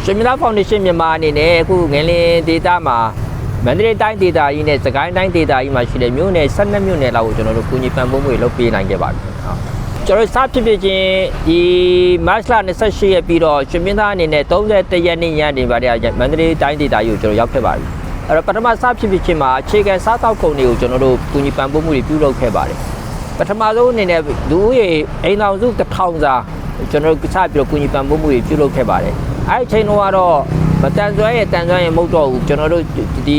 Shimila Foundation မြန်မာအနေနဲ့အခုငလင်ဒေတာမှာမန္တလေးတိုင်းဒေတာကြီးနဲ့စကိုင်းတိုင်းဒေတာကြီးမှာရှိတဲ့မြို့နယ်12မြို့နယ်လောက်ကိုကျွန်တော်တို့ကူညီပံ့ပိုးမှုတွေလုပ်ပေးနိုင်ခဲ့ပါတယ်။ကျွန်တော်စဖြစ်ဖြစ်ချင်းဒီမတ်လ28ရက်ပြီးတော့ရှင်မင်းသားအနေနဲ့31ရက်နေ့ညနေပါတယ်မန္တလေးတိုင်းဒေတာကြီးကိုကျွန်တော်ရောက်ခဲ့ပါပြီ။အဲ့တော့ပထမစဖြစ်ဖြစ်ချင်းမှာအခြေခံစားတောက်ကုန်တွေကိုကျွန်တော်တို့ကူညီပံ့ပိုးမှုတွေပြုလုပ်ခဲ့ပါတယ်။ပထမဆုံးအနေနဲ့လူဦးရေအိမ်တော်စု1000စာကျွန်တော်တို့စပြီးတော့ကူညီပံ့ပိုးမှုတွေပြုလုပ်ခဲ့ပါတယ်။အဲ့ဒီချိန်တော့မတန်ဆွမ်းရဲ့တန်ဆွမ်းရဲ့မဟုတ်တော့ဘူးကျွန်တော်တို့ဒီ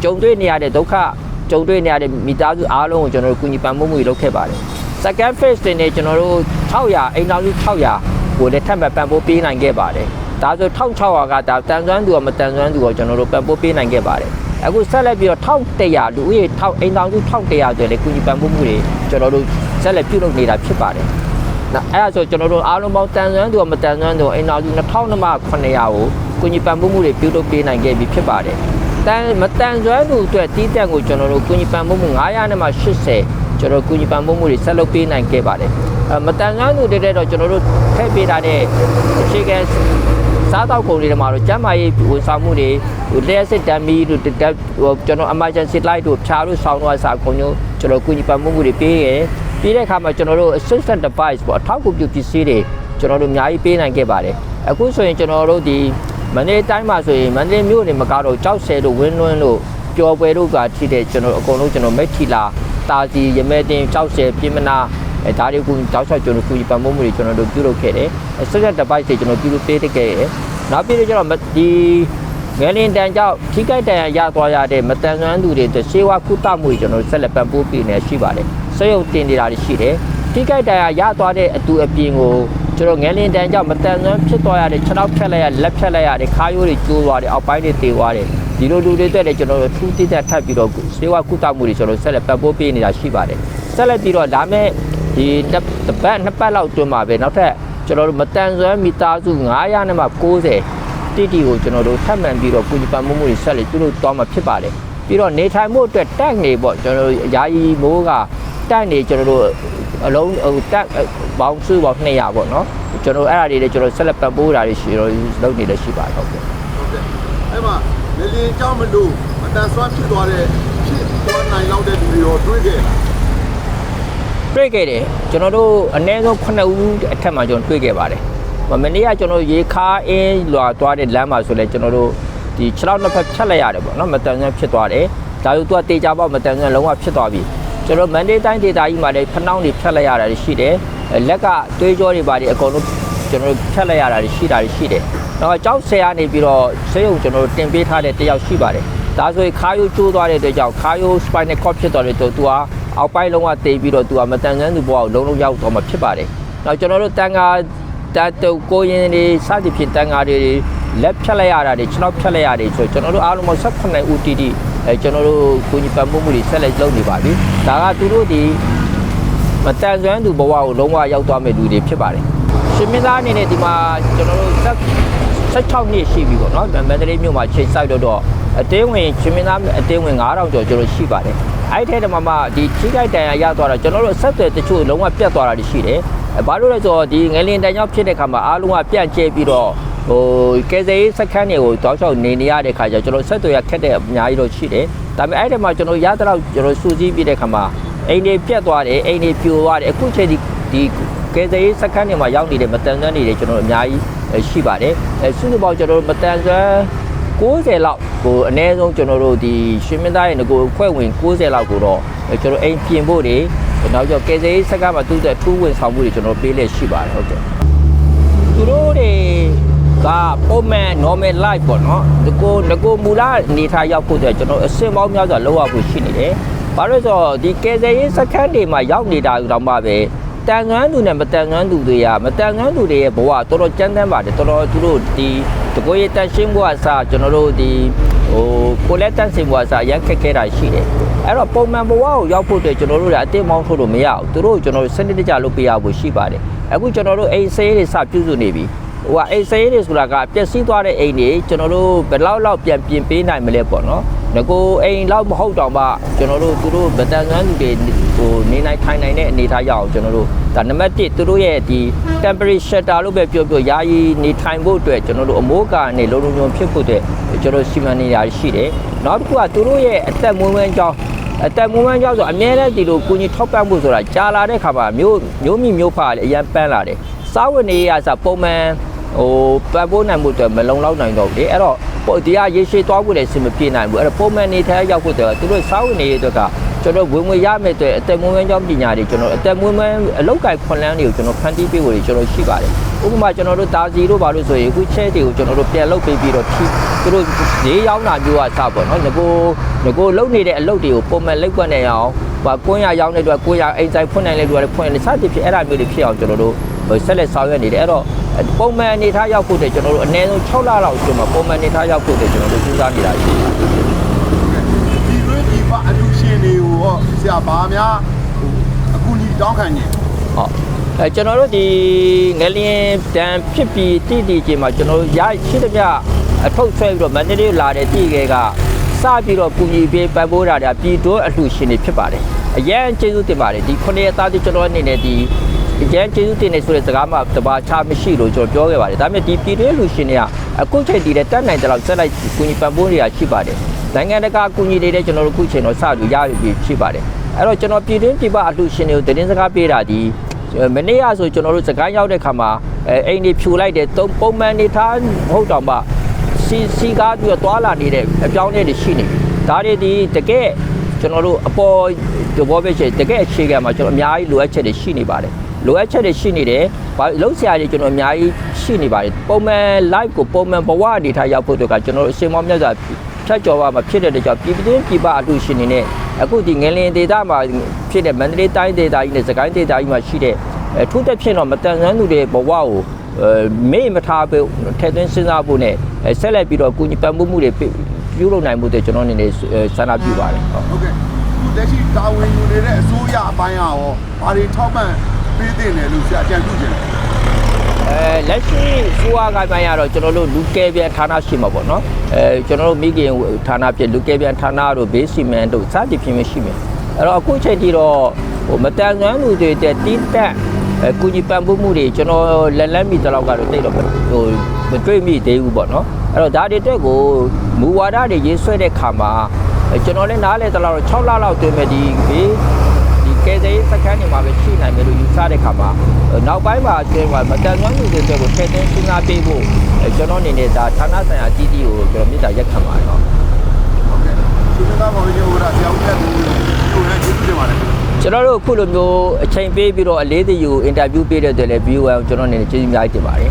ကြုံတွေ့နေရတဲ့ဒုက္ခကြုံတွေ့နေရတဲ့မိသားစုအားလုံးကိုကျွန်တော်တို့ကူညီပံ့ပိုးမှုတွေလုပ်ခဲ့ပါတယ်။ Second phase တွေနဲ့ကျွန်တော်တို့600အိမ်တော်စု600ကိုလည်းထပ်မံပံ့ပိုးပေးနိုင်ခဲ့ပါတယ်။ဒါဆို1600ကဒါတန်ဆွမ်းသူရောမတန်ဆွမ်းသူရောကျွန်တော်တို့ပံ့ပိုးပေးနိုင်ခဲ့ပါတယ်။အခုဆက်လက်ပြီးတော့1100လူဦးရေ1000အိမ်တော်စု1100ဆိုလည်းကူညီပံ့ပိုးမှုတွေကျွန်တော်တို့ဆက်လက်ပြုလုပ်နေတာဖြစ်ပါတယ်။အဲ့ဒါဆိုကျွန်တော်တို့အားလုံးပေါင်းတန်ဆွမ်းသူရောမတန်ဆွမ်းသူအိမ်တော်စု2900ကိုကူညီပံ့ပိုးမှုတွေပြုလုပ်ပေးနိုင်ခဲ့ပြီဖြစ်ပါတယ်။မတန်ဆွမ်းသူအတွက်တီးတန့်ကိုကျွန်တော်တို့ကူညီပံ့ပိုးမှု980ကျွန်တော်ကူညီပံ့ပိုးမှုတွေဆက်လုပ်ပေးနိုင်ခဲ့ပါတယ်။မတန်ဆွမ်းသူတွေတော့ကျွန်တော်တို့ထည့်ပေးထားတဲ့အခြေခံစားတောက်ကုန်တွေမှာတော့ကျန်းမာရေးဝန်ဆောင်မှုတွေလျှက်စစ်တမ်းမီတို့ကျွန်တော် emergency light တို့ဖြာတို့ဆောင်းတော့အစားကုန်မျိုးကျွန်တော်ကူညီပံ့ပိုးမှုတွေပေးရပြီးတဲ့အခါမှာကျွန်တော်တို့ assistant device ပေါ့အထောက်အကူပြုပစ္စည်းတွေကျွန်တော်တို့အများကြီးပေးနိုင်ခဲ့ပါတယ်။အခုဆိုရင်ကျွန်တော်တို့ဒီမန္တလေးတိုင်းမှာဆိုရင်မန္တလေးမြို့နေမကတော့ကြောက်ဆဲတို့ဝင်းလွန်းတို့ပျော်ပွဲတို့ကထိတဲ့ကျွန်တော်အကုန်လုံးကျွန်တော်မိတ်ထီလာတာစီရမဲတင်ကြောက်ဆဲပြင်မနာဒါတွေကိုတောက်လျှောက်ကျွန်တော်ကူညီပံ့ပိုးမှုတွေကျွန်တော်တို့ပြုလုပ်ခဲ့တယ်။ social device တွေကျွန်တော်ပြုလုပ်ပေးခဲ့တယ်။နောက်ပြီးတော့ကျွန်တော်ဒီငလင်တန်ကြောက်ထိခိုက်တန်ရသွားရတဲ့မတန်ဆွမ်းသူတွေအတွက်ရှေးဝါကုသမှုတွေကျွန်တော်ဆက်လက်ပံ့ပိုးပေးနေရှိပါတယ်။ဆွေးရုံတင်နေတာတွေရှိတယ်။ထိခိုက်တန်ရသွားတဲ့အတူအပြင်ကိုကျွန်တော်ငလင်တန်ကြောင့်မတန်ဆွမ်းဖြစ်သွားရတဲ့ခြေထောက်ဖြတ်လိုက်ရလက်ဖြတ်လိုက်ရတဲ့ခါးရိုးတွေကျိုးသွားတယ်အောက်ပိုင်းတွေတေသွားတယ်ဒီလိုလူတွေအတွက်လည်းကျွန်တော်တို့ထူးတိတက်ထပ်ပြီးတော့စေဝါကုသမှုတွေကျွန်တော်ဆက်လက်ပံ့ပိုးပေးနေတာရှိပါတယ်ဆက်လက်ပြီးတော့ဒါမဲ့ဒီတစ်ပတ်နှစ်ပတ်လောက်တွင်းမှာပဲနောက်ထပ်ကျွန်တော်တို့မတန်ဆွမ်းမိသားစု990တိတိကိုကျွန်တော်တို့ထပ်မံပြီးတော့ကူညီပံ့ပိုးမှုတွေဆက်လက်ပြုလုပ်သွားမှာဖြစ်ပါတယ်ပြီးတော့နေထိုင်မှုအတွက်တက်နေပေါ့ကျွန်တော်တို့ယာယီမိုးကတက်နေကျွန်တော်တို့အလုံးတက်ပေါင်းစုပေါင်း200ပေါ့နော်ကျွန်တော်အဲ့ဒါတွေလည်းကျွန်တော်ဆက်လက်ပံ့ပိုးတာတွေရှိတော့လုပ်နေလည်းရှိပါဟုတ်ကဲ့အဲ့မှာငလင်ကြောင့်မလို့မတန်ဆွမ်းဖြစ်သွားတဲ့ဖြစ်သွားနိုင်လောက်တဲ့လူတွေရောတွေ့ခဲ့တယ်ကျွန်တော်တို့အနည်းဆုံး9ဦးအထက်မှာကျွန်တော်တွေ့ခဲ့ပါတယ်မနေ့ကကျွန်တော်ရေခါအင်းလွာသွားတဲ့လမ်းမှာဆိုလဲကျွန်တော်တို့ဒီ6လောက်နှစ်ဖက်ဖြတ်လိုက်ရတယ်ပေါ့နော်မတန်ဆွမ်းဖြစ်သွားတယ်ဒါလို့သူကတေချာပေါက်မတန်ဆွမ်းလုံးဝဖြစ်သွားပြီကျွန်တော်မန္တလေးတိုင်းဒေသကြီးမှာလည်းဖနှောင်းတွေဖြတ်လိုက်ရတာရှိတယ်လက်ကတွေးကြောတွေပါတယ်အကုန်လုံးကျွန်တော်ဖြတ်လိုက်ရတာရှိတယ်တော့ကြောက်ဆယ်ကနေပြီးတော့ဆေးရုံကျွန်တော်တင်ပေးထားတဲ့တယောက်ရှိပါတယ်ဒါဆိုရင်ခါယိုးကျိုးသွားတဲ့အတွက်ကြောင့်ခါယိုး spinal cord ဖြစ်သွားတဲ့အတွက်သူကအောက်ပိုင်းလုံးဝတေးပြီးတော့သူကမတန်ဆွမ်းသူဘဝကိုလုံးရောက်တော့မှဖြစ်ပါတယ်တော့ကျွန်တော်တို့တန်ခါတတ်ကိုရင်တွေစသဖြင့်တန်ခါတွေလက်ဖြတ်လိုက်ရတာတွေခြေထောက်ဖြတ်လိုက်ရတယ်ဆိုကျွန်တော်တို့အားလုံး18ဦးတီတီကျွန်တော်တို့ကိုကြီးပံ့ပိုးမှုတွေဆက်လက်လုပ်နေပါပြီဒါကသူတို့ဒီမတန်ဆွမ်းသူဘဝကိုလုံးဝရောက်သွားမဲ့လူတွေဖြစ်ပါတယ်ရှင်မင်းသားအနေနဲ့ဒီမှာကျွန်တော်တို့16နှစ်ရှိပြီပေါ့နော်မန္တလေးမြို့မှာချိန်ဆိုင်တော့အတင်းဝင်ရှင်မင်းသားအတင်းဝင်9000ကျော်ကျွန်တော်ရှိပါတယ်အဲ့ဒီထဲမှာဒီထိခိုက်တန်ရသွားတော့ကျွန်တော်တို့ဆက်သွယ်တချို့လုံးဝပြတ်သွားတာရှိတယ်ဘာလို့လဲဆိုတော့ဒီငလင်တန်ကြောင့်ဖြစ်တဲ့ခါမှာအားလုံးကပြန့်ကျဲပြီးတော့ကယ်ဆယ်ရေးစခန်းတွေကိုတောက်လျှောက်နေရတဲ့ခါကျကျွန်တော်ဆက်သွယ်ရခက်တဲ့အများကြီးတော့ရှိတယ်ဒါပေမဲ့အဲ့ဒီမှာကျွန်တော်ရတဲ့လောက်ကျွန်တော်စူးစီးပြီးတဲ့ခါမှာအိမ်တွေပြတ်သွားတယ်အိမ်တွေပြိုသွားတယ်အခုချိန်ဒီကယ်ဆယ်ရေးစခန်းတွေမှာရောက်နေတဲ့မတန်ဆွမ်းတွေကျွန်တော်အများကြီးရှိပါတယ်စုစုပေါင်းကျွန်တော်မတန်ဆွမ်း90လောက်ကိုအနည်းဆုံးကျွန်တော်တို့ဒီရှင်မင်းသားရဲ့ငကိုအဖွဲ့ဝင်90လောက်ကိုတော့ကျွန်တော်အိမ်ပြင်ဖို့တွေနောက်ကျကယ်ဆယ်ရေးစခန်းမှာတူတဲ့ထူးဝင်ဆောင်မှုတွေကျွန်တော်ပေးလက်ရှိပါတယ်ဟုတ်ကဲ့သူတို့တွေကပုံမှန် normal life ပေါ့နော်ငကိုမူလအနေထားရောက်ဖို့ကျွန်တော်အစင်ပေါင်းများစွာလောက်ရဖို့ရှိနေတယ်ဘာလို့ဆိုတော့ဒီကယ်ဆယ်ရေးစခန်းတွေမှာရောက်နေတာတော့မှပဲတန်ဆွမ်းသူနဲ့မတန်ဆွမ်းသူတွေကမတန်ဆွမ်းသူတွေရဲ့ဘဝတော်တော်ကြမ်းတမ်းပါတယ်တော်တော်သူတို့ဒီတကိုယ်ရတန်ရှင်းဘဝအစားကျွန်တော်တို့ဒီကိုလက်တန်စင်ဘဝအစားရခက်ခဲတာရှိတယ်အဲ့တော့ပုံမှန်ဘဝကိုရောက်ဖို့အတွက်ကျွန်တော်တို့ကအတင်းမောင်းထုတ်လို့မရဘူးသူတို့ကျွန်တော်တို့စနစ်တကျလုပ်ပေးရဖို့ရှိပါတယ်အခုကျွန်တော်တို့အိမ်ဆေးတွေစပြုစုနေပြီအိမ်ဆေးတွေဆိုတာကပျက်စီးသွားတဲ့အိမ်တွေကျွန်တော်တို့ဘယ်လောက်ပြန်ပြင်ပေးနိုင်မလဲပေါ့နော်ငကိုအိမ်လောက်မဟုတ်တော့မှကျွန်တော်တို့သူတို့ဗတန်ဆွမ်းသူတွေနေနိုင်ထိုင်နိုင်တဲ့အနေအထားရအောင်ကျွန်တော်တို့ ဒါနံပါတ်1သူတို့ရဲ့ဒီ temperature လို့ပဲပြောယာယီနေထိုင်ဖို့အတွက်ကျွန်တော်တို့အမိုးကာနဲ့လုံလုံဖြစ်ဖို့အတွက်ကျွန်တော်စီမံနေရရှိတယ်နောက်တစ်ခုကသူတို့ရဲ့အသက်မွေးဝမ်းကြောင်းဆိုအများနဲ့ဒီလိုကိုကြီးထောက်ပံ့ဖို့ဆိုတာကြာလာတဲ့ခါမှာမျိုးမိမျိုးဖာလည်းအရင်ပန်းလာတယ်စားဝတ်နေရဆိုပုံမှန်ပတ်ဖို့နိုင်မှုအတွက်မလုံလောက်နိုင်တော့ဘူးလေအဲ့တော့ဒီကရေရှည်သွားဖို့လည်းအဆင်မပြေနိုင်ဘူးအဲ့တော့ပုံမှန်နေထိုင်ရောက်ဖို့အတွက်သူတို့စားဝတ်နေရအတွက်ကကျွန်တော်ဝင်ရမယ်အတွက်အသက်မွေးဝမ်းကြောင်းပညာတွေကျွန်တော်အသက်မွေးဝမ်းအလောက်ကိုက်ခွန်လန်းတွေကိုကျွန်တော်ဖန်တီးပေးဖို့တွေကျွန်တော်ရှိပါတယ်ဥပမာကျွန်တော်တို့တာစီတို့ဘာလို့ဆိုရင်အခုချဲတွေကိုကျွန်တော်တို့ပြန်လုပ်ပေးပြီးတော့သူတို့ဈေးရောက်တာမျိုးကစပေါ့နော်ငကိုလုံနေတဲ့အလုပ်တွေကိုပုံမှန်လုပ်နေအောင်ကွန်းရရောက်တဲ့အတွက်ကွန်းရအိမ်ဆိုင်ဖွင့်နိုင်တဲ့အတွက်ဖွင့်နေစသဖြင့်အဲ့ဒါမျိုးတွေဖြစ်အောင်ကျွန်တော်တို့ဆက်လက်ဆောင်ရွက်နေတယ်အဲ့တော့ပုံမှန်အနေထားရောက်ဖို့တဲ့ကျွန်တော်တို့အနည်းဆုံး6လလောက်ကျွန်တော်ပုံမှန်အနေထားရောက်ဖို့တဲ့ကျွန်တော်တို့စူးစမ်းနေတာရှိတယ်ဒီလိုဒီပါအလူရှင်တွေကိုဟောဆရာဘာများအခုညီတောင်းခံနေဟုတ်ကျွန်တော်တို့ဒီငလျင်တန်ဖြစ်ပြီးတိချင်းမှာကျွန်တော်တို့ရရှိတဲ့ပြအထုတ်ဆွဲပြီးတော့မန္တလေးလာတဲ့တိကဲကစပြီးတော့ကုညီပေးပတ်ဖို့တာပြည်တွင်းအလှရှင်တွေဖြစ်ပါတယ်အရင်ကျေးဇူးတင်ပါတယ်ဒီ9ရက်သားတိကျွန်တော်အနေနဲ့ဒီအကျန်းကျေးဇူးတင်နေဆိုတဲ့စကားမှတပါချမရှိလို့ကျွန်တော်ပြောခဲ့ပါတယ်ဒါပေမဲ့ဒီပြည်တွင်းလူရှင်တွေကအခုချိန်တည်းတက်နိုင်တဲ့လောက်ဆက်လိုက်ကုညီပံ့ပိုးနေတာရှိပါတယ်နိုင်ငံတကာကုညီတွေလည်းကျွန်တော်တို့ခုချိန်တော့စပြီးရပြီဖြစ်ပါတယ်အဲ့တော့ကျွန်တော်ပြည်တွင်းပြည်ပအလူရှင်တွေကိုတင်းစကားပေးတာဒီမနေ့ကဆိုကျွန်တော်တို့စကိုင်းရောက်တဲ့ခါမှာအိမ်တွေဖြူလိုက်တယ်ပုံမှန်နေထားမဟုတ်တော့မှစီကားပြီးတော့သွားလာနေတဲ့အပြောင်းအလဲတွေရှိနေဒါတွေဒီတကယ်ကျွန်တော်တို့အပေါ်ဒီဘောပဲရှိတကယ်အခြေခံမှာကျွန်တော်အများကြီးလိုအပ်ချက်တွေရှိနေပါတယ်လိုအပ်ချက်တွေရှိနေတယ်။ဘာလုံးဆရာတွေကျွန်တော်အများကြီးရှိနေပါတယ်။ပုံမှန် live ကိုပုံမှန်ဘဝအနေထားရောက်ဖို့အတွက်ကကျွန်တော်တို့အရှင်မောမြတ်စွာဖြတ်ကျော်ပါမှာဖြစ်တဲ့အတွက်ကြောင့်ပြည်တွင်းပြည်ပအလူရှင်တွေနဲ့အခုဒီငလင်ဒေသမှာဖြစ်တဲ့မန္တလေးတိုင်းဒေသကြီးနဲ့စကိုင်းဒေသကြီးမှာရှိတဲ့ထူးသက်ဖြစ်တော့မတန်ဆန်းသူတွေဘဝကိုမေ့မထားဖို့ထည့်သွင်းစဉ်းစားဖို့နဲ့ဆက်လက်ပြီးတော့ကုညီပံ့ပိုးမှုတွေပြုလုပ်နိုင်မှုတွေကျွန်တော်အနေနဲ့ဆန္ဒပြုပါတယ်။ဟုတ်ကဲ့အခုလက်ရှိတာဝန်ယူနေတဲ့အစိုးရအပိုင်းရောဘာတွေထောက်ပံ့ပေးတင်တယ်လို့ဆရာအကြံပြုချင်တယ်လက်ရှိစိုးရကပိုင်းရတော့ကျွန်တော်တို့လူကဲပြန်ဌာနရှိမှာပေါ့နော်ကျွန်တော်တို့မိခင်ဌာနပြလူကဲပြန်ဌာနတို့ဘေးစီမံတို့စသဖြင့်ရှိမယ်အဲ့တော့အခုချိန်ထိတော့မတန်ဆွမ်းလူတွေတဲ့တီးတက်ကုညီပံ့ပိုးမှုတွေကျွန်တော်လက်မိတလောက်ကတော့တိတ်တော့မတွေ့မိသေးဘူးပေါ့နော်အဲ့တော့ဒါတွေတက်ကိုမူဝါဒတွေရေးဆွဲတဲ့ခါမှာကျွန်တော်လည်းနားလဲတလောက်6လလောက်တွေ့မယ်ဒီကဲတဲ့စကန်နေမှာပဲရှိနိုင်မယ်လို့ယူဆတဲ့ခါမှာနောက်ပိုင်းမှာကျင်းမှာမတန်ဆွမ်းမှုတွေအတွက်ကိုထည့်သွင်းစဉ်းစားပေးဖို့ကျွန်တော်အနေနဲ့ဒါဌာနဆိုင်ရာကြီးကိုကျွန်တော်မြစ်တာရက်ခံပါတယ်နော်ဟုတ်ကဲ့ဒီကမှာဘယ်လိုလဲဆရာဦးရဲ့ဒီလိုလည်းကျေးဇူးတင်ပါတယ်ကျွန်တော်တို့အခုလိုမျိုးအချိန်ပေးပြီးတော့အလေးတယူအင်တာဗျူးပေးတဲ့အတွက်လည်း viewer ကျွန်တော်အနေနဲ့ကျေးဇူးအများကြီးတင်ပါတယ်